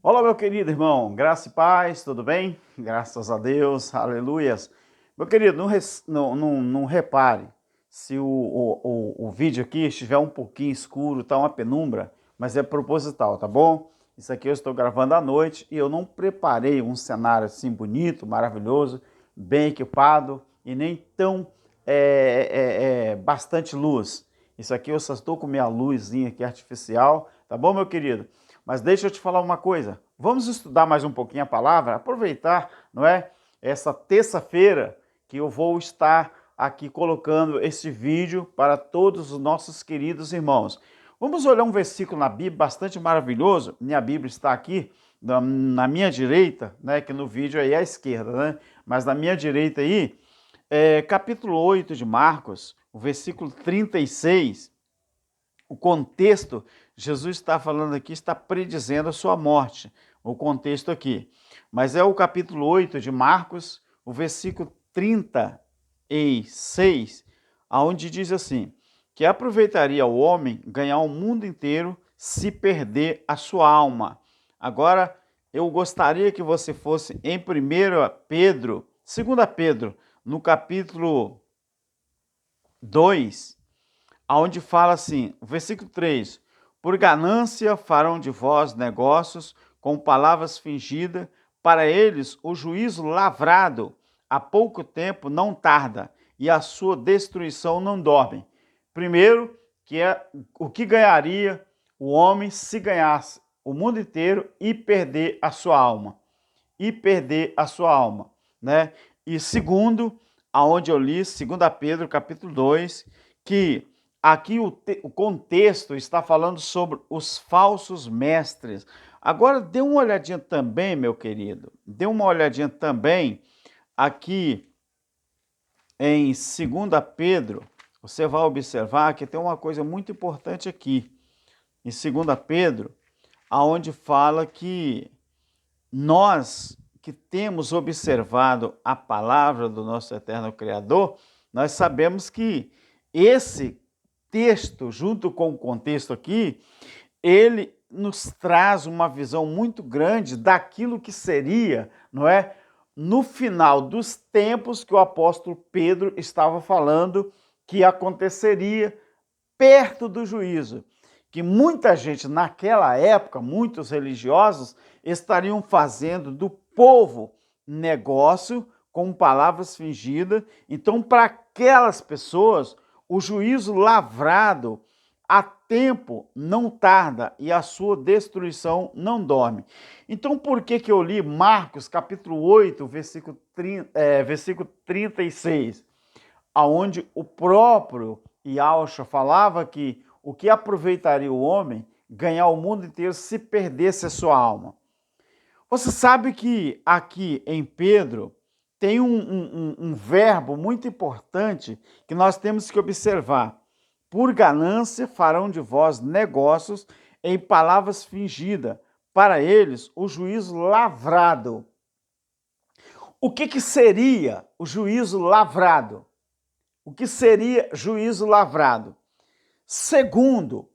Olá, meu querido irmão, graça e paz, tudo bem? Graças a Deus, aleluias. Meu querido, não repare se o vídeo aqui estiver um pouquinho escuro, tá uma penumbra, mas é proposital, tá bom? Isso aqui eu estou gravando à noite e eu não preparei um cenário assim bonito, maravilhoso, bem equipado e nem tão bastante luz. Isso aqui eu só estou com minha luzinha aqui artificial, tá bom, meu querido? Mas deixa eu te falar uma coisa. Vamos estudar mais um pouquinho a palavra, aproveitar, não é? Essa terça-feira que eu vou estar aqui colocando esse vídeo para todos os nossos queridos irmãos. Vamos olhar um versículo na Bíblia bastante maravilhoso. Minha Bíblia está aqui na minha direita, né? Que no vídeo aí é à esquerda, né? Mas na minha direita aí, capítulo 8 de Marcos, o versículo 36. O contexto, Jesus está falando aqui, está predizendo a sua morte, o contexto aqui. Mas é o capítulo 8 de Marcos, o versículo 36, aonde diz assim, que aproveitaria o homem ganhar o mundo inteiro se perder a sua alma. Agora, eu gostaria que você fosse em 2 Pedro, no capítulo 2, aonde fala assim, versículo 3, por ganância farão de vós negócios com palavras fingidas, para eles o juízo lavrado há pouco tempo não tarda, e a sua destruição não dorme. Primeiro, que é o que ganharia o homem se ganhasse o mundo inteiro e perder a sua alma. E perder a sua alma, né? E segundo, aonde eu li, 2 Pedro, capítulo 2, que aqui o contexto está falando sobre os falsos mestres. Agora, dê uma olhadinha também, meu querido, dê uma olhadinha também aqui em 2 Pedro, você vai observar que tem uma coisa muito importante aqui. Em 2 Pedro, aonde fala que nós que temos observado a palavra do nosso eterno Criador, nós sabemos que esse texto, junto com o contexto aqui, ele nos traz uma visão muito grande daquilo que seria, não é? No final dos tempos que o apóstolo Pedro estava falando que aconteceria perto do juízo, que muita gente naquela época, muitos religiosos, estariam fazendo do povo negócio com palavras fingidas. Então, para aquelas pessoas, o juízo lavrado a tempo não tarda e a sua destruição não dorme. Então, por que eu li Marcos, capítulo 8, versículo 36, aonde o próprio Yahshua falava que o que aproveitaria o homem ganhar o mundo inteiro se perdesse a sua alma. Você sabe que aqui em Pedro tem um verbo muito importante que nós temos que observar. Por ganância farão de vós negócios em palavras fingidas, para eles o juízo lavrado. O que seria o juízo lavrado? O que seria juízo lavrado? Segundo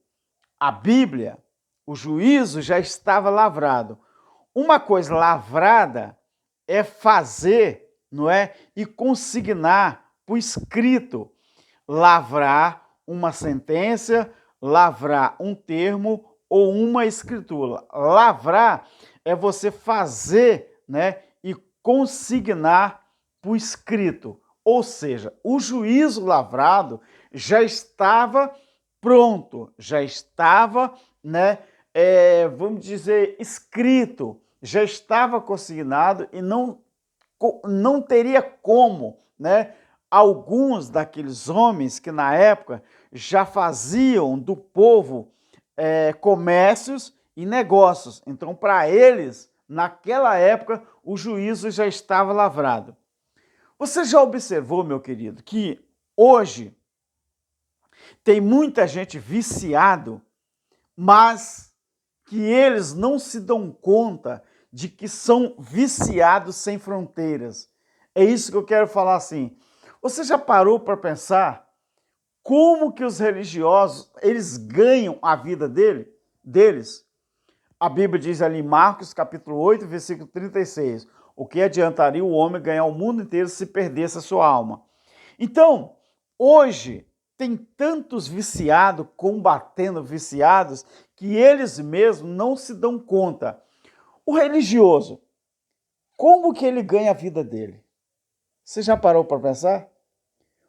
a Bíblia, o juízo já estava lavrado. Uma coisa lavrada é fazer, não é? E consignar por escrito, lavrar uma sentença, lavrar um termo ou uma escritura. Lavrar é você fazer, né? E consignar por escrito. Ou seja, o juízo lavrado já estava pronto, já estava, né, vamos dizer, escrito, já estava consignado e não teria como, né, alguns daqueles homens que na época já faziam do povo comércios e negócios. Então, para eles, naquela época, o juízo já estava lavrado. Você já observou, meu querido, que hoje tem muita gente viciado, mas que eles não se dão conta de que são viciados sem fronteiras. É isso que eu quero falar assim. Você já parou para pensar como que os religiosos, eles ganham a vida deles? A Bíblia diz ali em Marcos, capítulo 8, versículo 36, o que adiantaria o homem ganhar o mundo inteiro se perdesse a sua alma? Então, hoje, tem tantos viciados combatendo viciados que eles mesmos não se dão conta. O religioso, como que ele ganha a vida dele? Você já parou para pensar?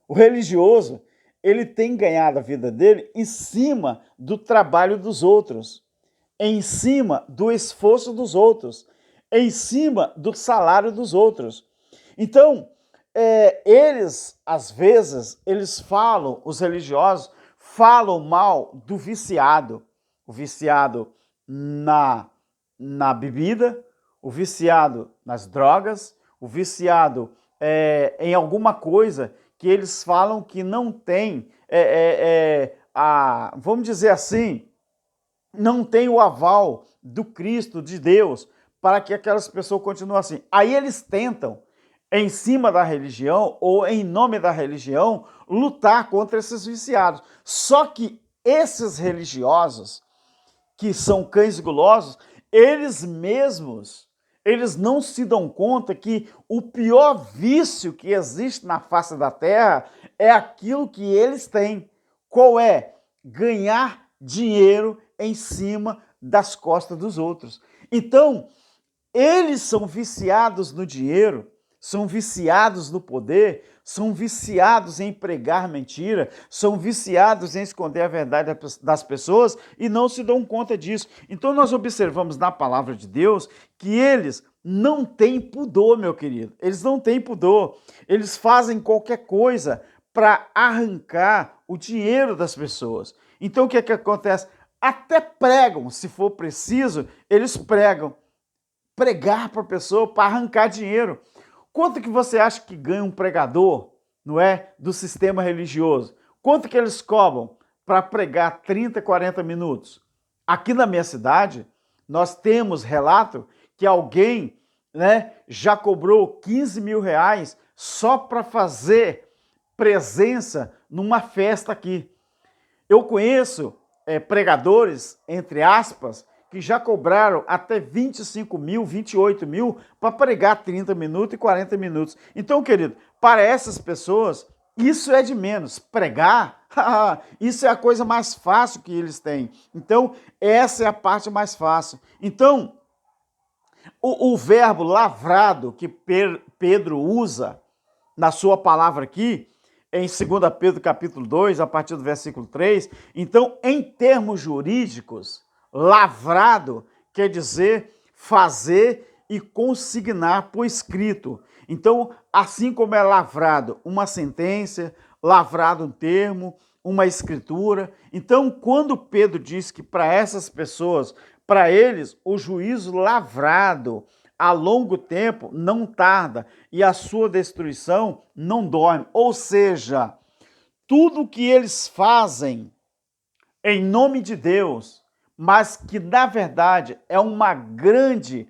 O religioso, ele tem ganhado a vida dele em cima do trabalho dos outros, em cima do esforço dos outros, em cima do salário dos outros. Então, eles, às vezes, eles falam, os religiosos, falam mal do viciado. O viciado na bebida, o viciado nas drogas, o viciado em alguma coisa que eles falam que não tem, vamos dizer assim, não tem o aval do Cristo, de Deus, para que aquelas pessoas continuem assim. Aí eles tentam, em cima da religião ou em nome da religião, lutar contra esses viciados. Só que esses religiosos, que são cães gulosos, eles mesmos, eles não se dão conta que o pior vício que existe na face da terra é aquilo que eles têm. Qual é? Ganhar dinheiro em cima das costas dos outros. Então, eles são viciados no dinheiro, são viciados no poder, são viciados em pregar mentira, são viciados em esconder a verdade das pessoas e não se dão conta disso. Então nós observamos na palavra de Deus que eles não têm pudor, meu querido. Eles não têm pudor. Eles fazem qualquer coisa para arrancar o dinheiro das pessoas. Então o que é que acontece? Até pregam, se for preciso, eles pregam. Pregar para a pessoa para arrancar dinheiro. Quanto que você acha que ganha um pregador, não é, do sistema religioso? Quanto que eles cobram para pregar 30, 40 minutos? Aqui na minha cidade, nós temos relato que alguém, né, já cobrou 15 mil reais só para fazer presença numa festa aqui. Eu conheço pregadores, entre aspas, que já cobraram até 25 mil, 28 mil para pregar 30 minutos e 40 minutos. Então, querido, para essas pessoas, isso é de menos. Pregar, isso é a coisa mais fácil que eles têm. Então, essa é a parte mais fácil. Então, o verbo lavrado que Pedro usa na sua palavra aqui, em 2 Pedro capítulo 2, a partir do versículo 3, então, em termos jurídicos, lavrado quer dizer fazer e consignar por escrito. Então, assim como é lavrado uma sentença, lavrado um termo, uma escritura. Então, quando Pedro diz que para essas pessoas, para eles, o juízo lavrado a longo tempo não tarda e a sua destruição não dorme. Ou seja, tudo que eles fazem em nome de Deus, mas que na verdade é uma grande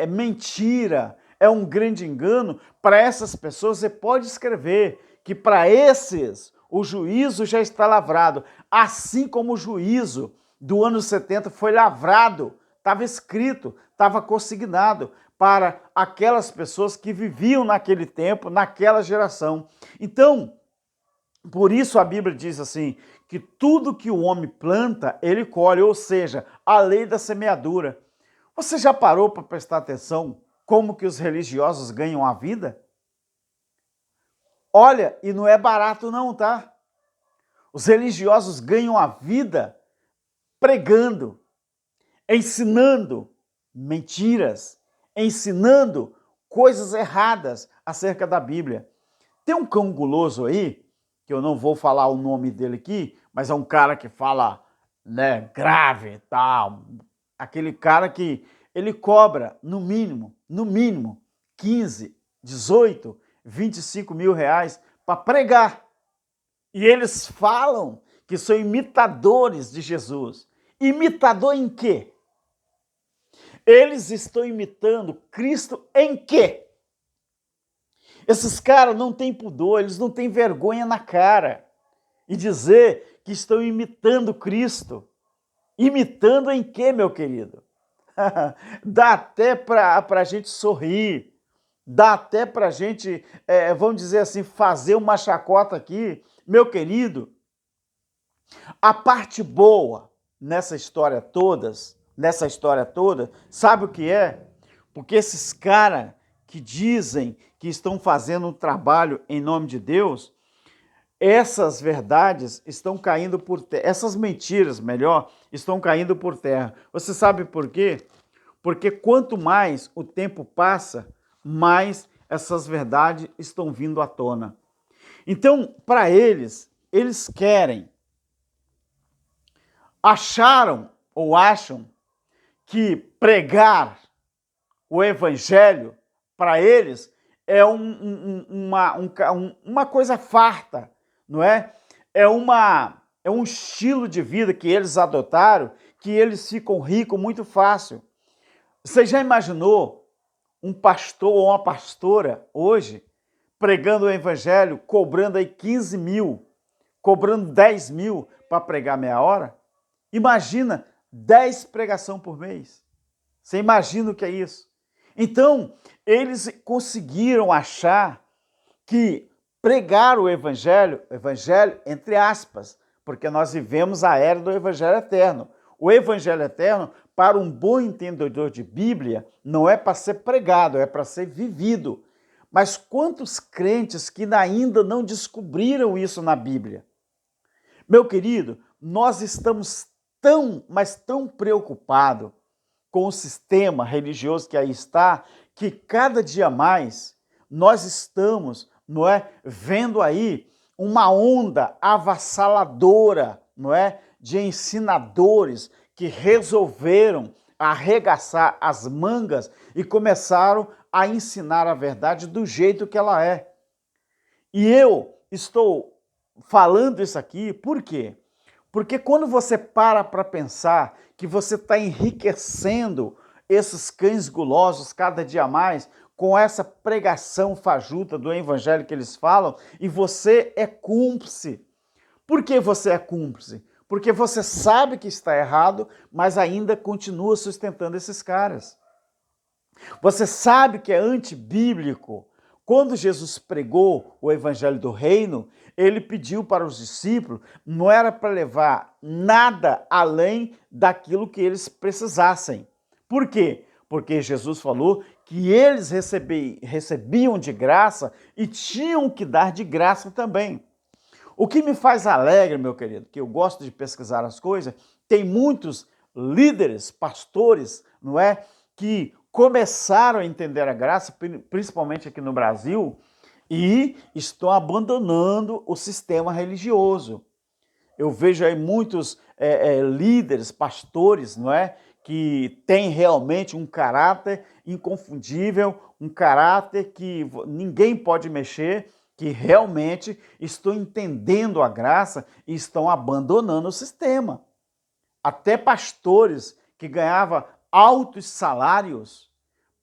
mentira, é um grande engano, para essas pessoas você pode escrever que para esses o juízo já está lavrado, assim como o juízo do ano 70 foi lavrado, estava escrito, estava consignado para aquelas pessoas que viviam naquele tempo, naquela geração. Então, por isso a Bíblia diz assim, que tudo que o homem planta, ele colhe, ou seja, a lei da semeadura. Você já parou para prestar atenção como que os religiosos ganham a vida? Olha, e não é barato não, tá? Os religiosos ganham a vida pregando, ensinando mentiras, ensinando coisas erradas acerca da Bíblia. Tem um cão guloso aí, que eu não vou falar o nome dele aqui, mas é um cara que fala, né, grave e tal. Aquele cara que ele cobra, no mínimo, 15, 18, 25 mil reais para pregar. E eles falam que são imitadores de Jesus. Imitador em quê? Eles estão imitando Cristo em quê? Esses caras não têm pudor, eles não têm vergonha na cara e dizer que estão imitando Cristo. Imitando em quê, meu querido? Dá até para a gente sorrir, dá até para a gente, vamos dizer assim, fazer uma chacota aqui. Meu querido, a parte boa nessa história toda, sabe o que é? Porque esses caras que dizem que estão fazendo um trabalho em nome de Deus, essas verdades estão caindo por terra, essas mentiras, melhor, estão caindo por terra. Você sabe por quê? Porque quanto mais o tempo passa, mais essas verdades estão vindo à tona. Então, para eles querem, acharam ou acham que pregar o evangelho, para eles, é uma coisa farta, não é? É um estilo de vida que eles adotaram, que eles ficam ricos muito fácil. Você já imaginou um pastor ou uma pastora hoje pregando o evangelho, cobrando aí 15 mil, cobrando 10 mil para pregar meia hora? Imagina 10 pregação por mês. Você imagina o que é isso? Então, eles conseguiram achar que pregar o evangelho entre aspas, porque nós vivemos a era do evangelho eterno. O evangelho eterno, para um bom entendedor de Bíblia, não é para ser pregado, é para ser vivido. Mas quantos crentes que ainda não descobriram isso na Bíblia? Meu querido, nós estamos mas tão preocupados com o sistema religioso que aí está, que cada dia mais nós estamos, não é, vendo aí uma onda avassaladora, não é, de ensinadores que resolveram arregaçar as mangas e começaram a ensinar a verdade do jeito que ela é. E eu estou falando isso aqui, por quê? Porque quando você para pensar que você está enriquecendo esses cães gulosos cada dia mais com essa pregação fajuta do evangelho que eles falam, e você é cúmplice. Por que você é cúmplice? Porque você sabe que está errado, mas ainda continua sustentando esses caras. Você sabe que é antibíblico. Quando Jesus pregou o evangelho do reino, ele pediu para os discípulos, não era para levar nada além daquilo que eles precisassem. Por quê? Porque Jesus falou que eles recebiam de graça e tinham que dar de graça também. O que me faz alegre, meu querido, que eu gosto de pesquisar as coisas, tem muitos líderes, pastores, não é, que começaram a entender a graça, principalmente aqui no Brasil, e estão abandonando o sistema religioso. Eu vejo aí muitos líderes, pastores, não é, que têm realmente um caráter inconfundível, um caráter que ninguém pode mexer, que realmente estão entendendo a graça e estão abandonando o sistema. Até pastores que ganhavam altos salários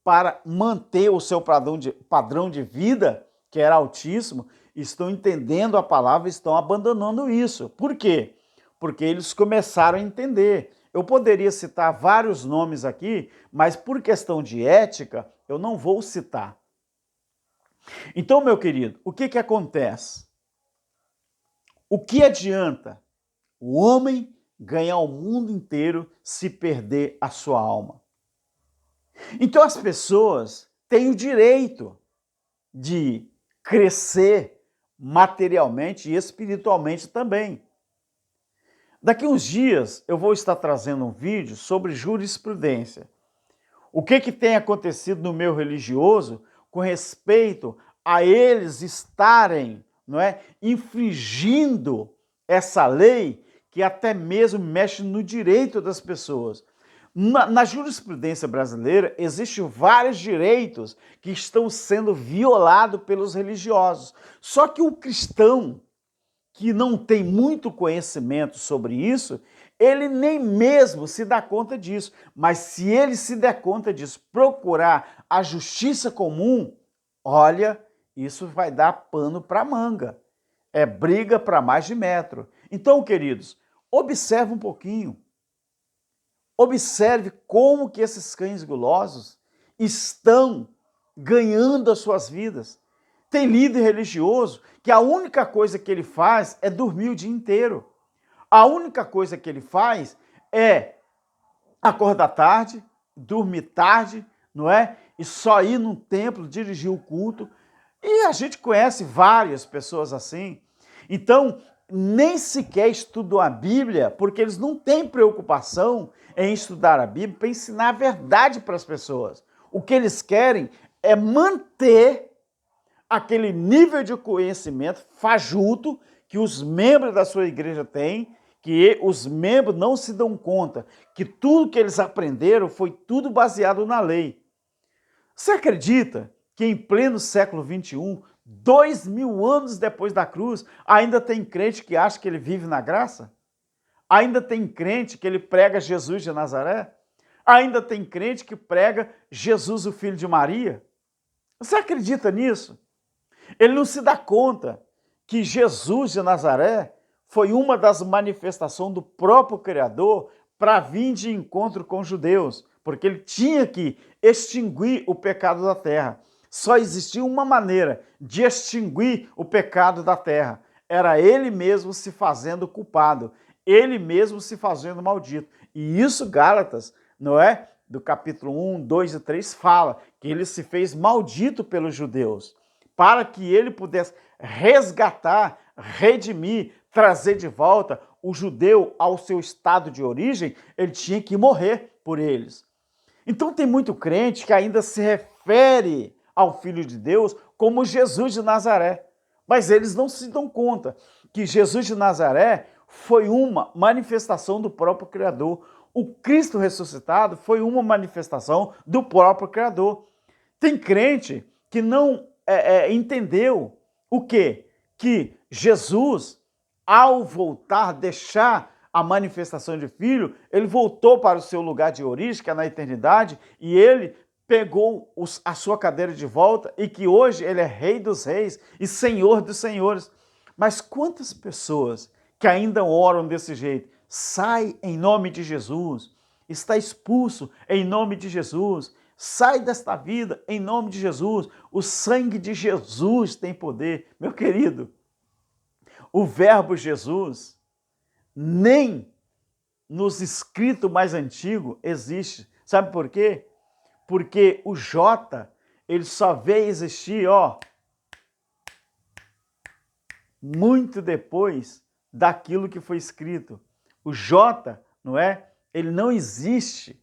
para manter o seu padrão de vida, que era altíssimo, estão entendendo a palavra e estão abandonando isso. Por quê? Porque eles começaram a entender. Eu poderia citar vários nomes aqui, mas por questão de ética, eu não vou citar. Então, meu querido, o que acontece? O que adianta o homem ganhar o mundo inteiro se perder a sua alma? Então, as pessoas têm o direito de crescer materialmente e espiritualmente também. Daqui uns dias eu vou estar trazendo um vídeo sobre jurisprudência. O que tem acontecido no meio religioso com respeito a eles estarem, não é, infringindo essa lei que até mesmo mexe no direito das pessoas. Na jurisprudência brasileira, existem vários direitos que estão sendo violados pelos religiosos. Só que o cristão, que não tem muito conhecimento sobre isso, ele nem mesmo se dá conta disso. Mas se ele se der conta disso, procurar a justiça comum, olha, isso vai dar pano para manga. É briga para mais de metro. Então, queridos, observa um pouquinho. Observe como que esses cães gulosos estão ganhando as suas vidas. Tem líder religioso que a única coisa que ele faz é dormir o dia inteiro. A única coisa que ele faz é acordar tarde, dormir tarde, não é? E só ir num templo, dirigir o culto. E a gente conhece várias pessoas assim. Então, nem sequer estudam a Bíblia, porque eles não têm preocupação em estudar a Bíblia para ensinar a verdade para as pessoas. O que eles querem é manter aquele nível de conhecimento fajuto que os membros da sua igreja têm, que os membros não se dão conta que tudo que eles aprenderam foi tudo baseado na lei. Você acredita que em pleno século XXI, 2000 anos depois da cruz, ainda tem crente que acha que ele vive na graça? Ainda tem crente que ele prega Jesus de Nazaré? Ainda tem crente que prega Jesus, o filho de Maria? Você acredita nisso? Ele não se dá conta que Jesus de Nazaré foi uma das manifestações do próprio Criador para vir de encontro com os judeus, porque ele tinha que extinguir o pecado da terra. Só existia uma maneira de extinguir o pecado da terra. Era ele mesmo se fazendo culpado, ele mesmo se fazendo maldito. E isso Gálatas, não é? Do capítulo 1, 2 e 3 fala que ele se fez maldito pelos judeus, para que ele pudesse resgatar, redimir, trazer de volta o judeu ao seu estado de origem, ele tinha que morrer por eles. Então tem muito crente que ainda se refere ao Filho de Deus como Jesus de Nazaré, mas eles não se dão conta que Jesus de Nazaré foi uma manifestação do próprio Criador. O Cristo ressuscitado foi uma manifestação do próprio Criador. Tem crente que não entendeu o quê? Que Jesus, ao voltar, deixar a manifestação de filho, ele voltou para o seu lugar de origem, que é na eternidade, e ele pegou a sua cadeira de volta e que hoje ele é Rei dos Reis e Senhor dos Senhores. Mas quantas pessoas que ainda oram desse jeito? Sai em nome de Jesus, está expulso em nome de Jesus, sai desta vida em nome de Jesus, o sangue de Jesus tem poder. Meu querido, o verbo Jesus nem nos escritos mais antigos existe. Sabe por quê? Porque o J, ele só veio existir, muito depois daquilo que foi escrito. O J, não é? Ele não existe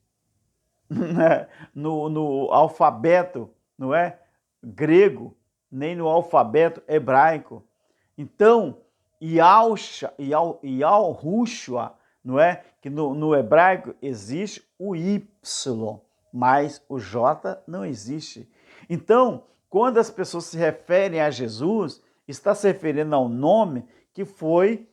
no alfabeto, não é? Grego, nem no alfabeto hebraico. Então, Yahushua, não é? Que no hebraico existe o Y, mas o J não existe. Então, quando as pessoas se referem a Jesus, está se referindo ao nome que foi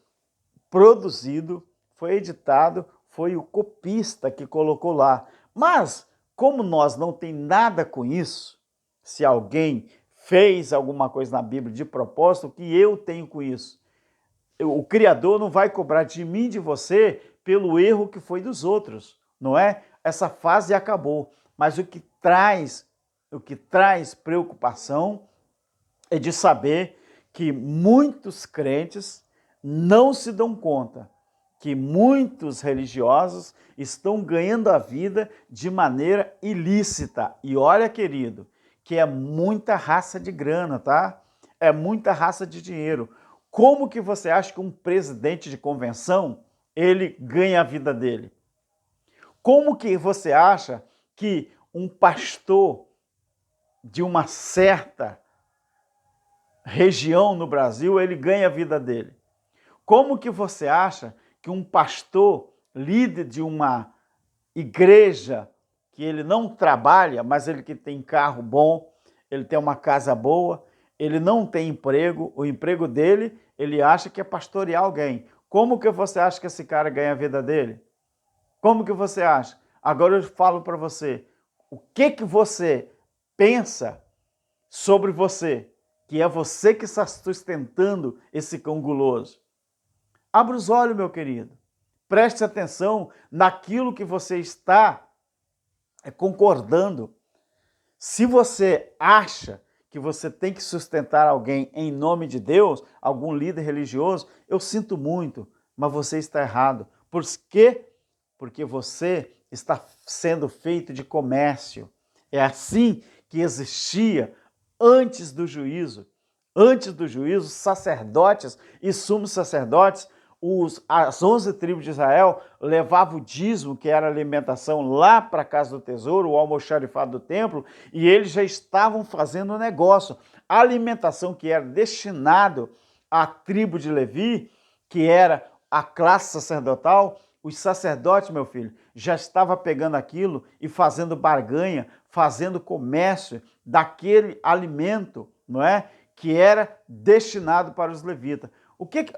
produzido, foi editado, foi o copista que colocou lá. Mas, como nós não tem nada com isso, se alguém fez alguma coisa na Bíblia de propósito, o que eu tenho com isso? O Criador não vai cobrar de mim e de você pelo erro que foi dos outros, não é? Essa fase acabou. Mas o que traz preocupação é de saber que muitos crentes não se dão conta que muitos religiosos estão ganhando a vida de maneira ilícita. E olha, querido, que é muita raça de grana, tá? É muita raça de dinheiro. Como que você acha que um presidente de convenção, ele ganha a vida dele? Como que você acha que um pastor de uma certa região no Brasil, ele ganha a vida dele? Como que você acha que um pastor, líder de uma igreja, que ele não trabalha, mas ele que tem carro bom, ele tem uma casa boa, ele não tem emprego, o emprego dele, ele acha que é pastorear alguém. Como que você acha que esse cara ganha a vida dele? Como que você acha? Agora eu falo para você, o que você pensa sobre você, que é você que está sustentando esse cão guloso? Abra os olhos, meu querido. Preste atenção naquilo que você está concordando. Se você acha que você tem que sustentar alguém em nome de Deus, algum líder religioso, eu sinto muito, mas você está errado. Por quê? Porque você está sendo feito de comércio. É assim que existia antes do juízo. Antes do juízo, sacerdotes e sumos sacerdotes, as 11 tribos de Israel levavam o dízimo, que era a alimentação, lá para a casa do tesouro, o almoxarifado do templo, e eles já estavam fazendo o negócio. A alimentação que era destinado à tribo de Levi, que era a classe sacerdotal, os sacerdotes, meu filho, já estavam pegando aquilo e fazendo barganha, fazendo comércio daquele alimento, não é? Que era destinado para os levitas.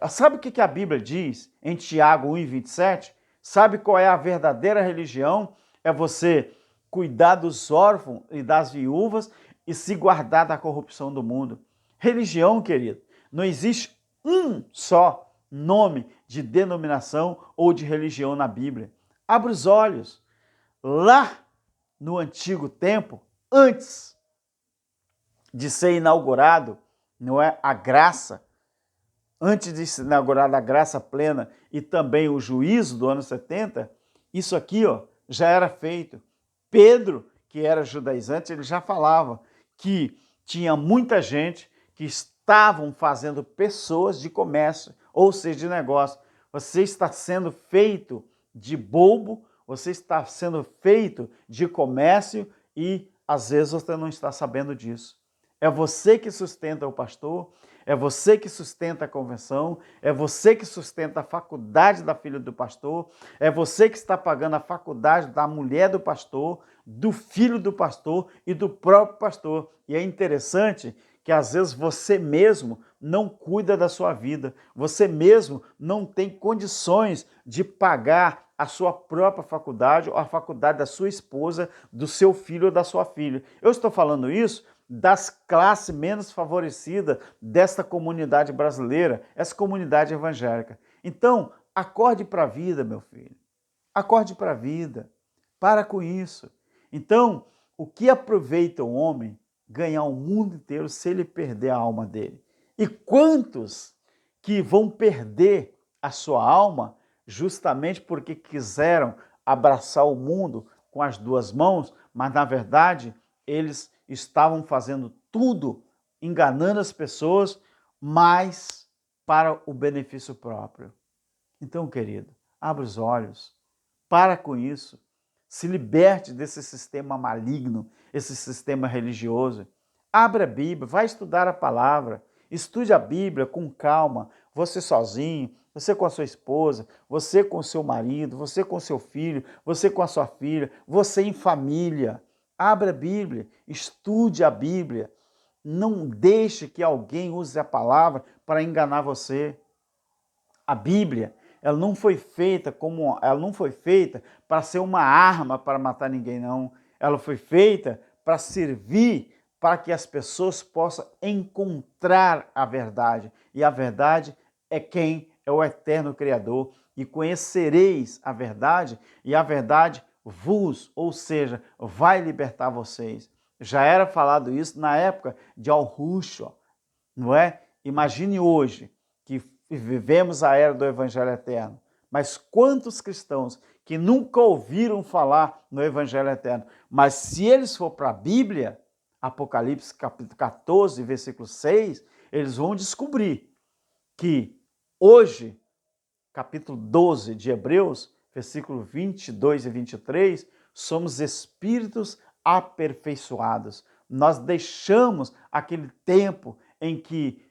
Sabe o que a Bíblia diz em Tiago 1:27? Sabe qual é a verdadeira religião? É você cuidar dos órfãos e das viúvas e se guardar da corrupção do mundo. Religião, querido, não existe um só nome de denominação ou de religião na Bíblia. Abra os olhos. Lá no antigo tempo, antes de ser inaugurado, não é, a graça, antes de se inaugurar a graça plena e também o juízo do ano 70, isso aqui, ó, já era feito. Pedro, que era judaizante, ele já falava que tinha muita gente que estavam fazendo pessoas de comércio, ou seja, de negócio. Você está sendo feito de bobo, você está sendo feito de comércio e às vezes você não está sabendo disso. É você que sustenta o pastor, é você que sustenta a convenção, é você que sustenta a faculdade da filha do pastor, é você que está pagando a faculdade da mulher do pastor, do filho do pastor e do próprio pastor. E é interessante que às vezes você mesmo não cuida da sua vida, você mesmo não tem condições de pagar a sua própria faculdade ou a faculdade da sua esposa, do seu filho ou da sua filha. Eu estou falando isso das classes menos favorecidas desta comunidade brasileira, essa comunidade evangélica. Então, acorde para a vida, meu filho. Acorde para a vida. Para com isso. Então, o que aproveita o homem ganhar o mundo inteiro se ele perder a alma dele? E quantos que vão perder a sua alma justamente porque quiseram abraçar o mundo com as duas mãos, mas na verdade eles estavam fazendo tudo, enganando as pessoas, mas para o benefício próprio. Então, querido, abra os olhos, para com isso, se liberte desse sistema maligno, esse sistema religioso. Abra a Bíblia, vai estudar a palavra, estude a Bíblia com calma, você sozinho, você com a sua esposa, você com o seu marido, você com o seu filho, você com a sua filha, você em família. Abra a Bíblia, estude a Bíblia. Não deixe que alguém use a palavra para enganar você. A Bíblia, ela não foi feita para ser uma arma para matar ninguém, não. Ela foi feita para servir para que as pessoas possam encontrar a verdade. E a verdade é quem é o eterno Criador. E conhecereis a verdade, e a verdade vos, ou seja, vai libertar vocês. Já era falado isso na época de Al-Husha, não é? Imagine hoje que vivemos a era do Evangelho Eterno, mas quantos cristãos que nunca ouviram falar no Evangelho Eterno, mas se eles for para a Bíblia, Apocalipse capítulo 14, versículo 6, eles vão descobrir que hoje, capítulo 12 de Hebreus, versículo 22 e 23, somos espíritos aperfeiçoados. Nós deixamos aquele tempo em que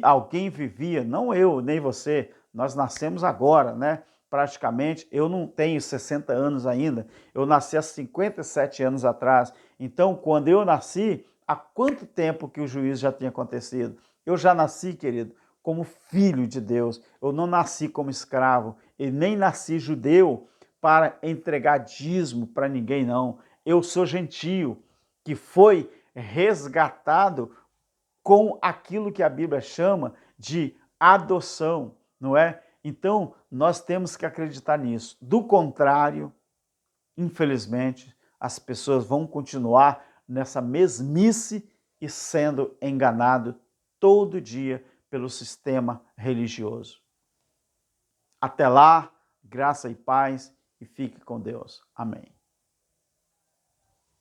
alguém vivia, não eu, nem você, nós nascemos agora, né? Praticamente, eu não tenho 60 anos ainda, eu nasci há 57 anos atrás. Então, quando eu nasci, há quanto tempo que o juízo já tinha acontecido? Eu já nasci, querido, como filho de Deus. Eu não nasci como escravo e nem nasci judeu para entregar dízimo para ninguém, não. Eu sou gentio, que foi resgatado com aquilo que a Bíblia chama de adoção, não é? Então, nós temos que acreditar nisso. Do contrário, infelizmente, as pessoas vão continuar nessa mesmice e sendo enganado todo dia pelo sistema religioso. Até lá, graça e paz, e fique com Deus. Amém.